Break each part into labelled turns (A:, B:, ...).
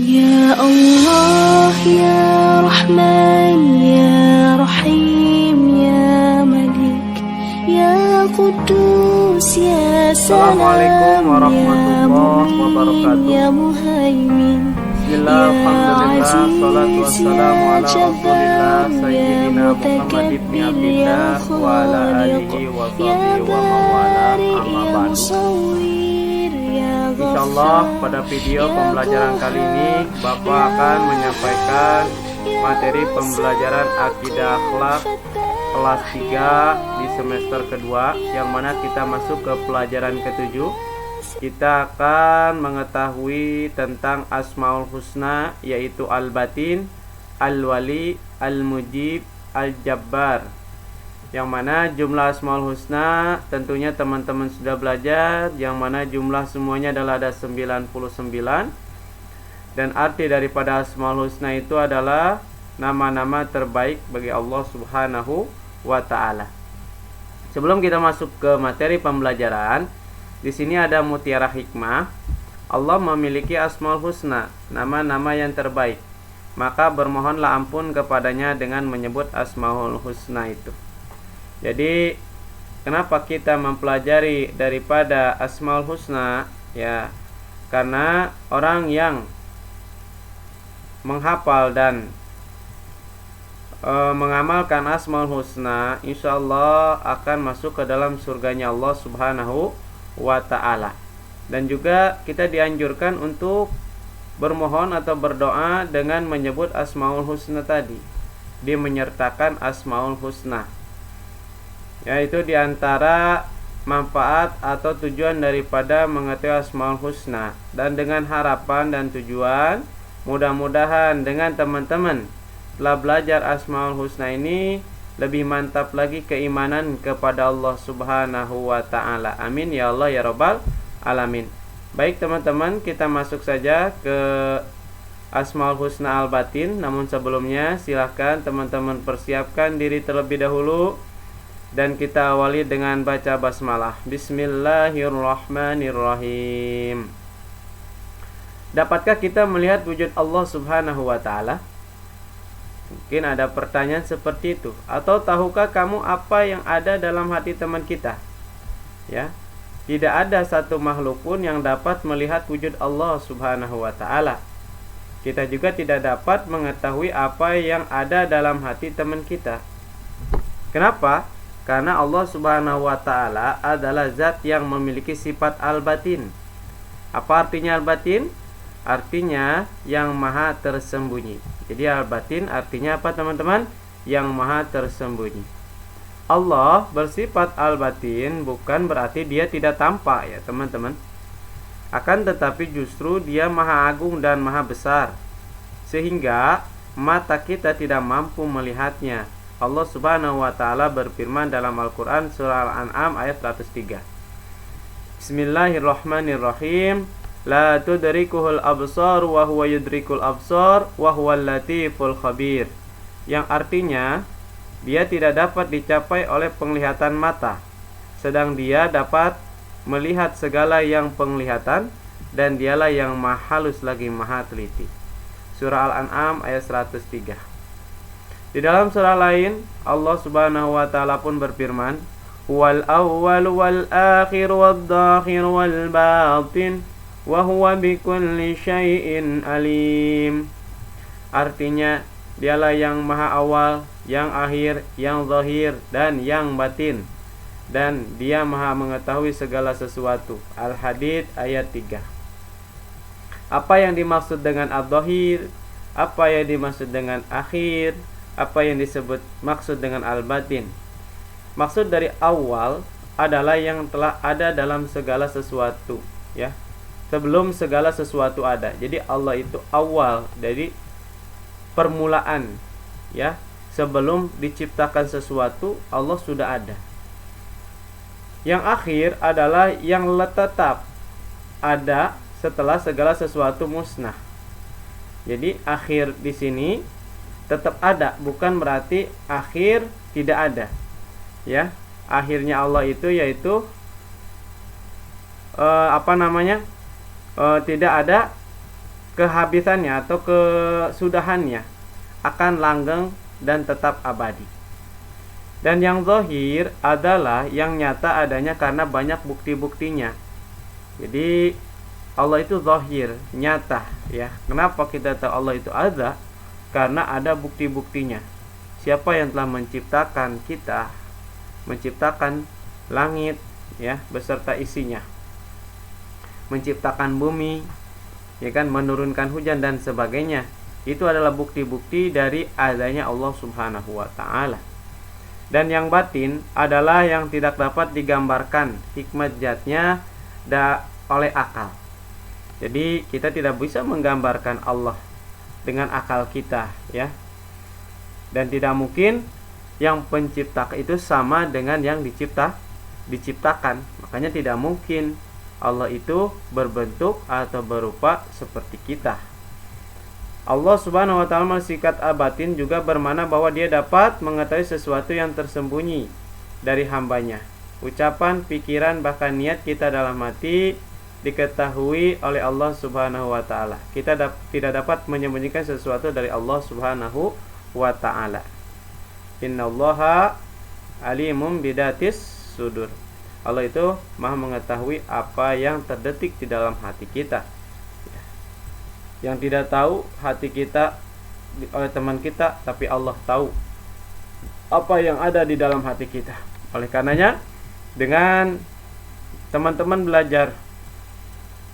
A: Ya Allah, Ya Rahman, Ya Rahim, Ya Malik, Ya Qudus, Ya
B: Assalamualaikum
A: Salam, Ya
B: warahmatullahi
A: Mu'min,
B: wabarakatuh.
A: Ya Muhaimin,
B: Bismillah,
A: Ya
B: alhamdulillah, salatu
A: Aziz,
B: wassalamu
A: Ya
B: ala rasulillah
A: Jabbar, Ya
B: Sayyidina Muhammad ibn
A: Mutakabbir, Ya
B: Abdillah wa ala
A: Khaliq,
B: alihi wa
A: Ya
B: sahbihi wa mawala,
A: Bari,
B: amma
A: Ya
B: ba'du.
A: Musawwir, Ya
B: Insyaallah
A: Ghaffar,
B: pada video
A: Ya
B: pembelajaran kali ini Bapak akan menyampaikan materi pembelajaran akidah akhlak kelas 3 di semester kedua, yang mana kita masuk ke pelajaran ke-7. Kita akan mengetahui tentang Asmaul Husna, yaitu Al-Batin, Al-Wali, Al-Mujib, Al-Jabbar. Yang mana jumlah Asmaul Husna tentunya teman-teman sudah belajar, yang mana jumlah semuanya adalah ada 99. Dan arti daripada Asmaul Husna itu adalah nama-nama terbaik bagi Allah Subhanahu wa ta'ala. Sebelum kita masuk ke materi pembelajaran, di sini ada mutiara hikmah. Allah memiliki Asmaul Husna, nama-nama yang terbaik. Maka bermohonlah ampun kepadanya dengan menyebut Asmaul Husna itu. Jadi, kenapa kita mempelajari daripada Asmaul Husna? Ya, karena orang yang menghafal dan mengamalkan Asmaul Husna, insyaallah akan masuk ke dalam surganya Allah Subhanahu wa ta'ala. Dan juga kita dianjurkan untuk bermohon atau berdoa dengan menyebut Asmaul Husna tadi. Dia menyertakan Asmaul Husna, yaitu diantara manfaat atau tujuan daripada mengetahui Asmaul Husna. Dan dengan harapan dan tujuan, mudah-mudahan dengan teman-teman telah belajar Asmaul Husna ini lebih mantap lagi keimanan kepada Allah Subhanahu wa ta'ala. Amin ya Allah ya Rabbal alamin. Baik teman-teman, kita masuk saja ke Asmaul Husna Al-Batin. Namun sebelumnya silahkan teman-teman persiapkan diri terlebih dahulu, dan kita awali dengan baca basmalah. Bismillahirrahmanirrahim. Dapatkah kita melihat wujud Allah Subhanahu wa ta'ala? Mungkin ada pertanyaan seperti itu. Atau tahukah kamu apa yang ada dalam hati teman kita? Ya, tidak ada satu makhluk pun yang dapat melihat wujud Allah Subhanahu wa ta'ala. Kita juga tidak dapat mengetahui apa yang ada dalam hati teman kita. Kenapa? Karena Allah Subhanahu wa ta'ala adalah zat yang memiliki sifat al-batin. Apa artinya al-batin? Artinya yang maha tersembunyi. Jadi al-batin artinya apa teman-teman? Yang maha tersembunyi. Allah bersifat al-batin bukan berarti dia tidak tampak ya teman-teman. Akan tetapi justru dia maha agung dan maha besar, sehingga mata kita tidak mampu melihatnya. Allah Subhanahu wa ta'ala berfirman dalam Al-Quran surah Al-An'am ayat 103. Bismillahirrahmanirrahim. La tudrikuhul absar wa huwa yudrikul absar wa huwal latiful khabir. Yang artinya, dia tidak dapat dicapai oleh penglihatan mata, sedang dia dapat melihat segala yang penglihatan, dan dialah yang maha halus lagi maha teliti. Surah Al-An'am ayat 103. Di dalam surah lain, Allah Subhanahu wa ta'ala pun berfirman, Wal awwal wal akhir wal dakhir wal batin wa huwa bikulli syai'in alim. Artinya, dialah yang maha awal, yang akhir, yang zahir, dan yang batin, dan dia maha mengetahui segala sesuatu. Al-Hadid ayat 3. Apa yang dimaksud dengan al-zahir? Apa yang dimaksud dengan akhir? Apa yang disebut maksud dengan al-batin? Maksud dari awal adalah yang telah ada dalam segala sesuatu, ya. Sebelum segala sesuatu ada. Jadi Allah itu awal, dari permulaan, ya. Sebelum diciptakan sesuatu, Allah sudah ada. Yang akhir adalah yang tetap ada setelah segala sesuatu musnah. Jadi akhir di sini tetap ada, bukan berarti akhir tidak ada. Ya, akhirnya Allah itu yaitu tidak ada kehabisannya atau kesudahannya akan langgeng dan tetap abadi. Dan yang zahir adalah yang nyata adanya karena banyak bukti-buktinya. Jadi Allah itu zahir, nyata ya. Kenapa kita tahu Allah itu ada? Karena ada bukti-buktinya. Siapa yang telah menciptakan kita, menciptakan langit ya beserta isinya, menciptakan bumi ya kan, menurunkan hujan dan sebagainya. Itu adalah bukti-bukti dari adanya Allah Subhanahu wa taala. Dan yang batin adalah yang tidak dapat digambarkan hikmat zatnya oleh akal. Jadi kita tidak bisa menggambarkan Allah dengan akal kita ya. Dan tidak mungkin yang pencipta itu sama dengan yang diciptakan. Makanya tidak mungkin Allah itu berbentuk atau berupa seperti kita. Allah Subhanahu wa taala bersikat abatin juga bermakna bahwa dia dapat mengetahui sesuatu yang tersembunyi dari hambanya. Ucapan, pikiran, bahkan niat kita dalam hati diketahui oleh Allah Subhanahu wa taala. Kita tidak dapat menyembunyikan sesuatu dari Allah Subhanahu wa taala. Innallaha alimum bidatis sudur. Allah itu Maha mengetahui apa yang terdetik di dalam hati kita. Yang tidak tahu hati kita oleh teman kita, tapi Allah tahu apa yang ada di dalam hati kita. Oleh karenanya, dengan teman-teman belajar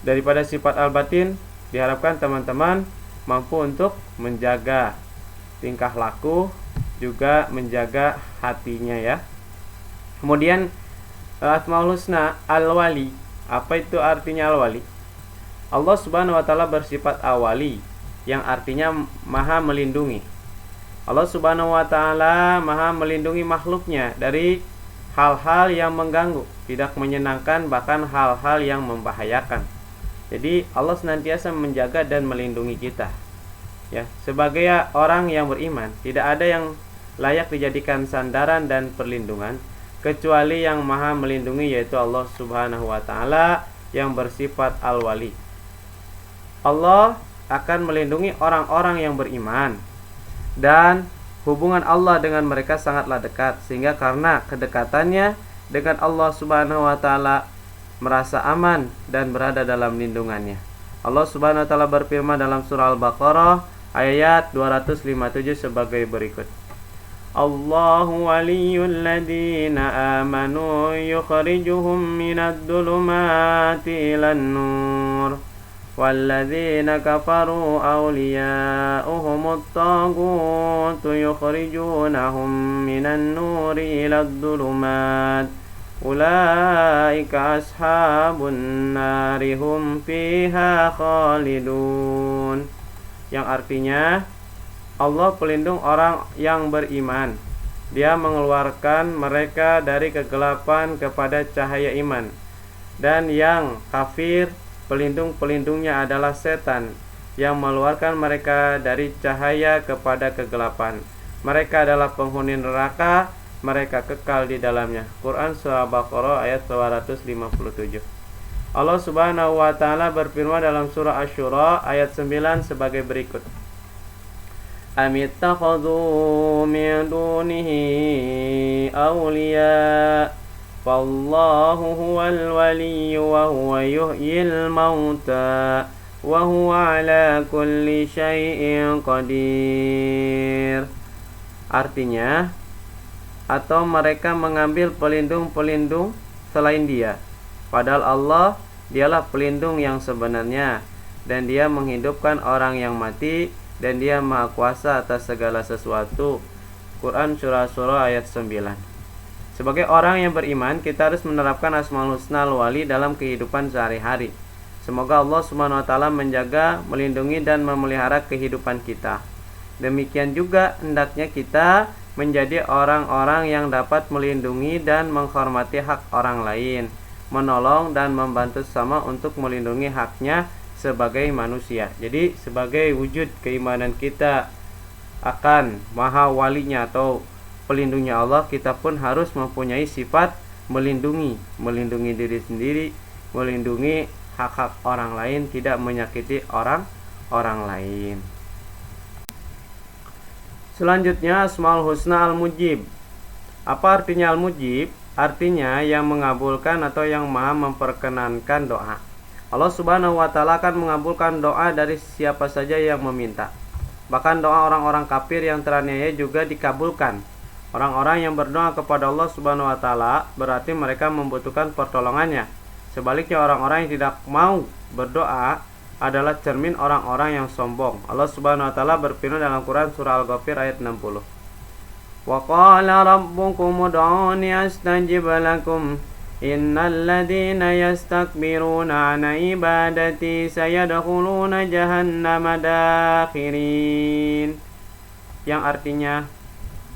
B: daripada sifat al-batin, diharapkan teman-teman mampu untuk menjaga tingkah laku, juga menjaga hatinya ya. Kemudian Asmaul Husna al-wali. Apa itu artinya al-wali? Allah Subhanahu wa taala bersifat awali, yang artinya maha melindungi. Allah Subhanahu wa taala maha melindungi makhluknya dari hal-hal yang mengganggu, tidak menyenangkan, bahkan hal-hal yang membahayakan. Jadi Allah senantiasa menjaga dan melindungi kita. Ya, sebagai orang yang beriman, tidak ada yang layak dijadikan sandaran dan perlindungan kecuali yang maha melindungi, yaitu Allah Subhanahu wa taala yang bersifat al-wali. Allah akan melindungi orang-orang yang beriman, dan hubungan Allah dengan mereka sangatlah dekat, sehingga karena kedekatannya dengan Allah Subhanahu wa taala merasa aman dan berada dalam lindungannya. Allah Subhanahu wa taala berfirman dalam surah Al-Baqarah ayat 257 sebagai berikut. Allahu waliyul ladina amanu yukhrijuhum minad dhulumati ilan nur walladzina kafaru awliya'uhumut taghut yukhrijunahum minan nuri ilad dhulumat ulaika ashabun nari hum fiha khalidun. Yang artinya Allah pelindung orang yang beriman. Dia mengeluarkan mereka dari kegelapan kepada cahaya iman. Dan yang kafir, pelindung-pelindungnya adalah setan yang mengeluarkan mereka dari cahaya kepada kegelapan. Mereka adalah penghuni neraka, mereka kekal di dalamnya. Quran surah Baqarah ayat 257. Allah Subhanahu wa taala berfirman dalam surah Asy-Syura ayat 9 sebagai berikut. Amittakhadhu min dunihi awliya fallahu huwal waliyyu wa huwa yuhyil mauta wa huwa ala kulli syai'in qadir. Artinya, atau mereka mengambil pelindung-pelindung selain Dia, padahal Allah dialah pelindung yang sebenarnya, dan Dia menghidupkan orang yang mati, dan Dia maha kuasa atas segala sesuatu. Quran surah Asy-Syura ayat 9. Sebagai orang yang beriman, kita harus menerapkan Asmaul Husna al-Wali dalam kehidupan sehari-hari. Semoga Allah Subhanahu wa taala menjaga, melindungi dan memelihara kehidupan kita. Demikian juga hendaknya kita menjadi orang-orang yang dapat melindungi dan menghormati hak orang lain, menolong dan membantu sama untuk melindungi haknya sebagai manusia. Jadi sebagai wujud keimanan kita akan maha walinya atau pelindungnya Allah, kita pun harus mempunyai sifat melindungi diri sendiri, melindungi hak-hak orang lain, tidak menyakiti orang orang lain. Selanjutnya Asmaul Husna Al-Mujib. Apa artinya Al-Mujib? Artinya yang mengabulkan atau yang maha memperkenankan doa. Allah Subhanahu wa Ta'ala akan mengabulkan doa dari siapa saja yang meminta. Bahkan doa orang-orang kafir yang teraniaya juga dikabulkan. Orang-orang yang berdoa kepada Allah Subhanahu wa Ta'ala berarti mereka membutuhkan pertolongannya. Sebaliknya orang-orang yang tidak mau berdoa adalah cermin orang-orang yang sombong. Allah Subhanahu wa Ta'ala berfirman dalam Quran surah Al-Ghafir ayat 60. Wa qala rabbukum ud'uni astajib lakum innal ladzina yastakbiruna 'an ibadati sayadkhuluna jahannama dakhirin. Yang artinya,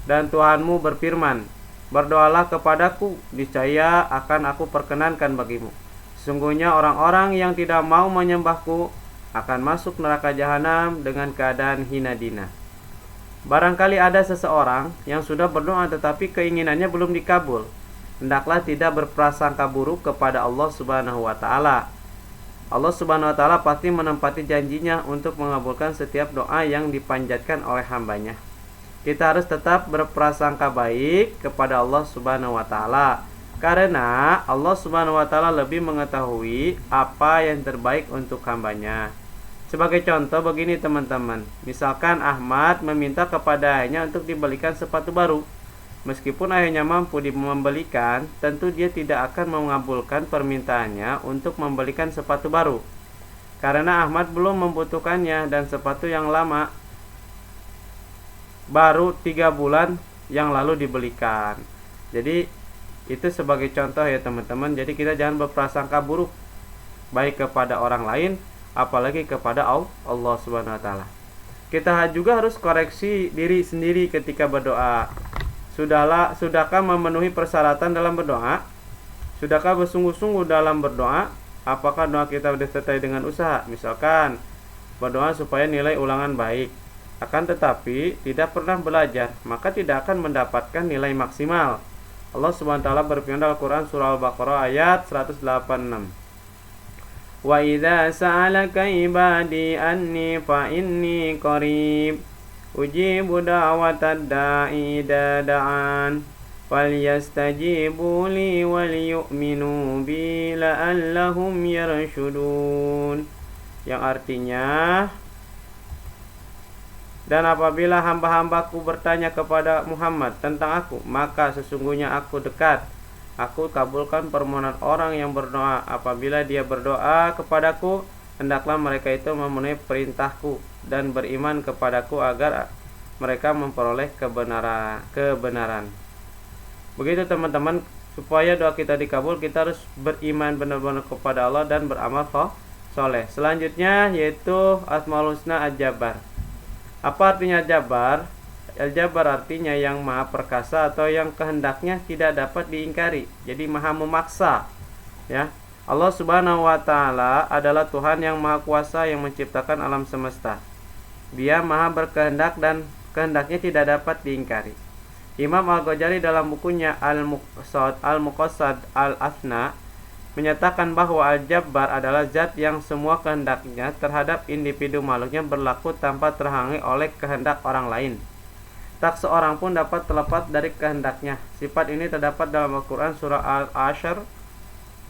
B: dan Tuhanmu berfirman, berdoalah kepadaku, niscaya akan aku perkenankan bagimu. Sesungguhnya orang-orang yang tidak mau menyembahku akan masuk neraka jahanam dengan keadaan hina dina. Barangkali ada seseorang yang sudah berdoa tetapi keinginannya belum dikabul. Hendaklah tidak berprasangka buruk kepada Allah Subhanahu wa Ta'ala. Allah Subhanahu wa Ta'ala pasti menempati janjinya untuk mengabulkan setiap doa yang dipanjatkan oleh hambanya. Kita harus tetap berprasangka baik kepada Allah Subhanahu wa Ta'ala, karena Allah Subhanahu wa Ta'ala lebih mengetahui apa yang terbaik untuk hambanya. Sebagai contoh begini teman-teman, misalkan Ahmad meminta kepada ayahnya untuk dibelikan sepatu baru. Meskipun ayahnya mampu membelikan, tentu dia tidak akan mengabulkan permintaannya untuk membelikan sepatu baru, karena Ahmad belum membutuhkannya dan sepatu yang lama baru 3 bulan yang lalu dibelikan. Jadi itu sebagai contoh ya teman-teman. Jadi kita jangan berprasangka buruk baik kepada orang lain, apalagi kepada Allah Subhanahu wa Ta'ala. Kita juga harus koreksi diri sendiri ketika berdoa. Sudahkah memenuhi persyaratan dalam berdoa? Sudahkah bersungguh-sungguh dalam berdoa? Apakah doa kita disertai dengan usaha? Misalkan berdoa supaya nilai ulangan baik, akan tetapi tidak pernah belajar, maka tidak akan mendapatkan nilai maksimal. Allah Subhanahu wa Ta'ala berfirman dalam Quran surah Al-Baqarah ayat 186. Wa idza sa'alaka ibadi anni fa inni qarib ujibu da'watad da'i idza da'an falyastajibu li wal yu'minu bi la'allahum yarshudun. Yang artinya, dan apabila hamba-hambaku bertanya kepada Muhammad tentang aku, maka sesungguhnya aku dekat. Aku kabulkan permohonan orang yang berdoa. Apabila dia berdoa kepadaku, hendaklah mereka itu memenuhi perintahku dan beriman kepadaku agar mereka memperoleh kebenaran. Begitu teman-teman, supaya doa kita dikabul, kita harus beriman benar-benar kepada Allah dan beramal soleh. Selanjutnya yaitu Asmaul Husna Al-Jabbar. Apa artinya Jabbar? Al-Jabbar artinya yang maha perkasa atau yang kehendaknya tidak dapat diingkari. Jadi maha memaksa, ya. Allah Subhanahu wa Ta'ala adalah Tuhan yang maha kuasa yang menciptakan alam semesta. Dia maha berkehendak dan kehendaknya tidak dapat diingkari. Imam Al-Ghazali dalam bukunya Al-Muqassad Al-Asna menyatakan bahwa Al-Jabbar adalah zat yang semua kehendaknya terhadap individu makhluknya berlaku tanpa terhalangi oleh kehendak orang lain. Tak seorang pun dapat terlepas dari kehendaknya. Sifat ini terdapat dalam Al-Quran surah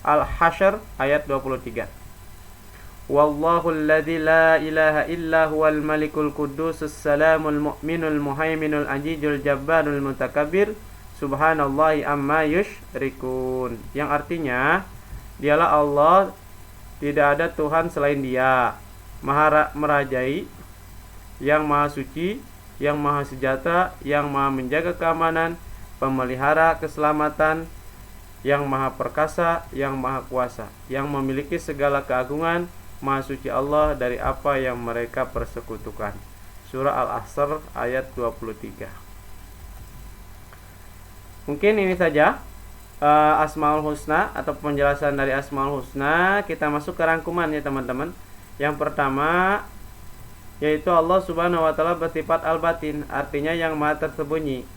B: Al-Hasyr ayat 23. Wallahu alladzi la ilaha illa huwal malikul qudusus salamul mu'minul muhaiminul ajijul jabbarul mutakabbir subhanallahi amma yusyrikun. Yang artinya, dialah Allah, tidak ada Tuhan selain Dia, Maha merajai, yang maha suci, yang maha sejahtera, yang maha menjaga keamanan, pemelihara keselamatan, yang maha perkasa, yang maha kuasa, yang memiliki segala keagungan. Maha suci Allah dari apa yang mereka persekutukan. Surah Al-Asr ayat 23. Mungkin ini saja Asmaul Husna atau penjelasan dari Asmaul Husna. Kita masuk ke rangkuman ya teman-teman. Yang pertama yaitu Allah Subhanahu wa Ta'ala bersifat al-batin, artinya yang maha tersembunyi.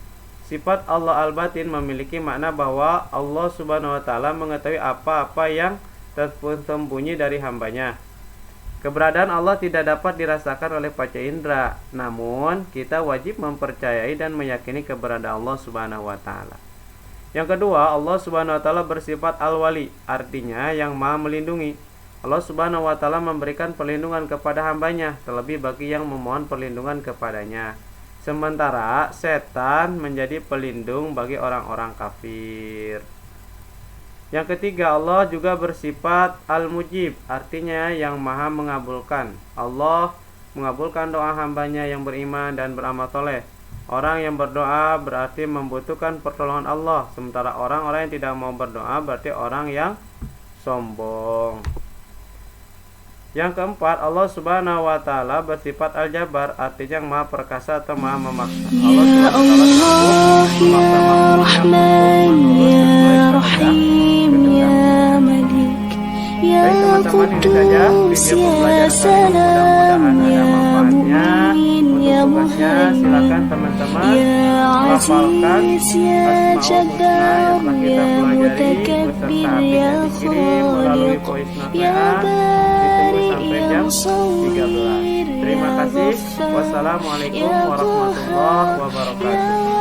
B: Sifat Allah al-batin memiliki makna bahwa Allah Subhanahu wa Ta'ala mengetahui apa-apa yang tersembunyi dari hambanya. Keberadaan Allah tidak dapat dirasakan oleh panca indera, namun kita wajib mempercayai dan meyakini keberadaan Allah Subhanahu wa taala. Yang kedua, Allah Subhanahu wa taala bersifat Al-Wali, artinya yang Maha melindungi. Allah Subhanahu wa taala memberikan perlindungan kepada hambanya, terlebih bagi yang memohon perlindungan kepadanya. Sementara setan menjadi pelindung bagi orang-orang kafir. Yang ketiga, Allah juga bersifat Al-Mujib, artinya yang Maha mengabulkan. Allah mengabulkan doa hambanya yang beriman dan beramal soleh. Orang yang berdoa berarti membutuhkan pertolongan Allah, sementara orang-orang yang tidak mau berdoa berarti orang yang sombong. Yang keempat, Allah Subhanahu wa taala bersifat Al-Jabar, artinya yang Maha perkasa atau Maha memaksa.
A: Ya Allah, Ya Rahman, Ya Rahim, Ya Malik, Ya Qudus, Ya Salam, Ya Mu'min, Ya Muhaimin,
B: silakan teman-teman
A: Ya
B: hafalkan
A: Aziz, Ya
B: Asmaul Husna
A: Jabbar,
B: yang telah kita
A: Ya
B: pelajari
A: Mutakabbir,
B: beserta
A: Ya
B: artinya dikirim melalui
A: Khaliq,
B: voice note
A: Ya
B: WA.
A: Bari,
B: Sampai
A: Ya
B: jam
A: Musawwir,
B: 13. Terima
A: Ya
B: kasih.
A: Ghaffar,
B: Wassalamualaikum
A: Ya
B: warahmatullahi
A: Qahhar,
B: wabarakatuh.
A: Ya